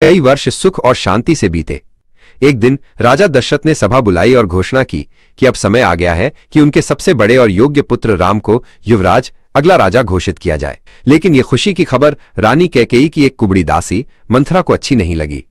कई वर्ष सुख और शांति से बीते। एक दिन राजा दशरथ ने सभा बुलाई और घोषणा की कि अब समय आ गया है कि उनके सबसे बड़े और योग्य पुत्र राम को युवराज, अगला राजा घोषित किया जाए। लेकिन यह खुशी की खबर रानी कैकेयी की एक कुबड़ी दासी मंथरा को अच्छी नहीं लगी।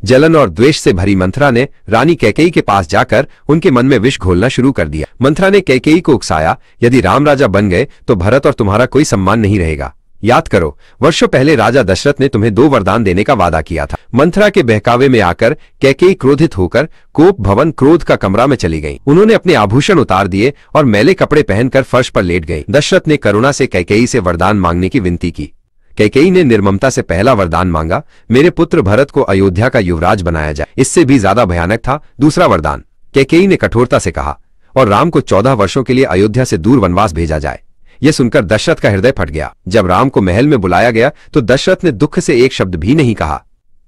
जलन और द्वेष से भरी मंथरा ने रानी कैकेयी के पास जाकर उनके मन में विष घोलना शुरू कर दिया। मंथरा ने कैकेयी को उकसाया, यदि राम राजा बन गए तो भरत और तुम्हारा कोई सम्मान नहीं रहेगा। याद करो, वर्षों पहले राजा दशरथ ने तुम्हें 2 वरदान देने का वादा किया था। मंथरा के बहकावे में आकर कैकेयी क्रोधित होकर कोप भवन क्रोध का कमरा में चली गई। उन्होंने अपने आभूषण उतार दिए और मैले कपड़े पहनकर फर्श पर लेट गई। दशरथ ने करुणा से कैकेयी से वरदान मांगने की विनती की। कैकेयी ने निर्ममता से पहला वरदान मांगा, मेरे पुत्र भरत को अयोध्या का युवराज बनाया जाए। इससे भी ज्यादा भयानक था दूसरा वरदान। कैकेयी ने कठोरता से कहा, और राम को 14 वर्षों के लिए अयोध्या से दूर वनवास भेजा जाए। यह सुनकर दशरथ का हृदय फट गया। जब राम को महल में बुलाया गया तो दशरथ ने दुख से एक शब्द भी नहीं कहा।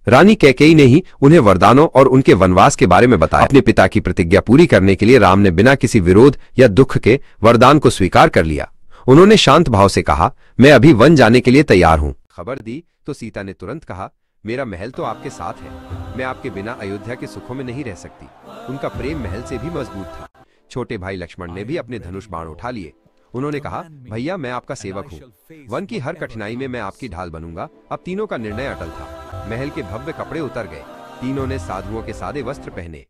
रानी कैकेयी ने ही उन्हें वरदानों और उनके वनवास के बारे में बताया। अपने पिता की प्रतिज्ञा पूरी करने के लिए राम ने बिना किसी विरोध या दुख के वरदान को स्वीकार कर लिया। उन्होंने शांत भाव से कहा, मैं अभी वन जाने के लिए तैयार हूं। खबर दी तो सीता ने तुरंत कहा, मेरा महल तो आपके साथ है, मैं आपके बिना अयोध्या के सुखों में नहीं रह सकती। उनका प्रेम महल से भी मजबूत था। छोटे भाई लक्ष्मण ने भी अपने धनुष बाण उठा लिए। उन्होंने कहा, भैया मैं आपका सेवक हूँ, वन की हर कठिनाई में मैं आपकी ढाल बनूंगा। अब तीनों का निर्णय अटल था। महल के भव्य कपड़े उतर गए। तीनों ने साधुओं के सादे वस्त्र पहने।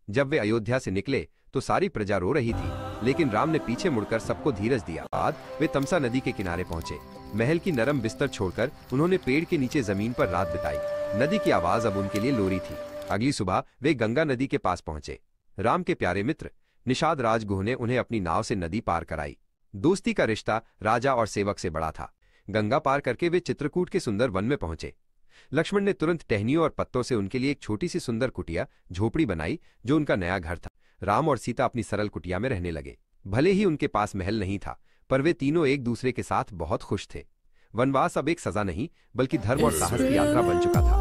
जब वे अयोध्या से निकले तो सारी प्रजा रो रही थी, लेकिन राम ने पीछे मुड़कर सबको धीरज दिया। बाद वे तमसा नदी के किनारे पहुंचे। महल की नरम बिस्तर छोड़कर उन्होंने पेड़ के नीचे जमीन पर रात बिताई। नदी की आवाज अब उनके लिए लोरी थी। अगली सुबह वे गंगा नदी के पास पहुंचे। राम के प्यारे मित्र निषाद राजगुह ने उन्हें अपनी नाव से नदी पार कराई। दोस्ती का रिश्ता राजा और सेवक से बड़ा था। गंगा पार करके वे चित्रकूट के सुंदर वन में पहुंचे। लक्ष्मण ने तुरंत टहनियों और पत्तों से उनके लिए एक छोटी सी सुंदर कुटिया झोपड़ी बनाई, जो उनका नया घर था। राम और सीता अपनी सरल कुटिया में रहने लगे। भले ही उनके पास महल नहीं था, पर वे तीनों एक दूसरे के साथ बहुत खुश थे। वनवास अब एक सजा नहीं, बल्कि धर्म और साहस की यात्रा बन चुका था।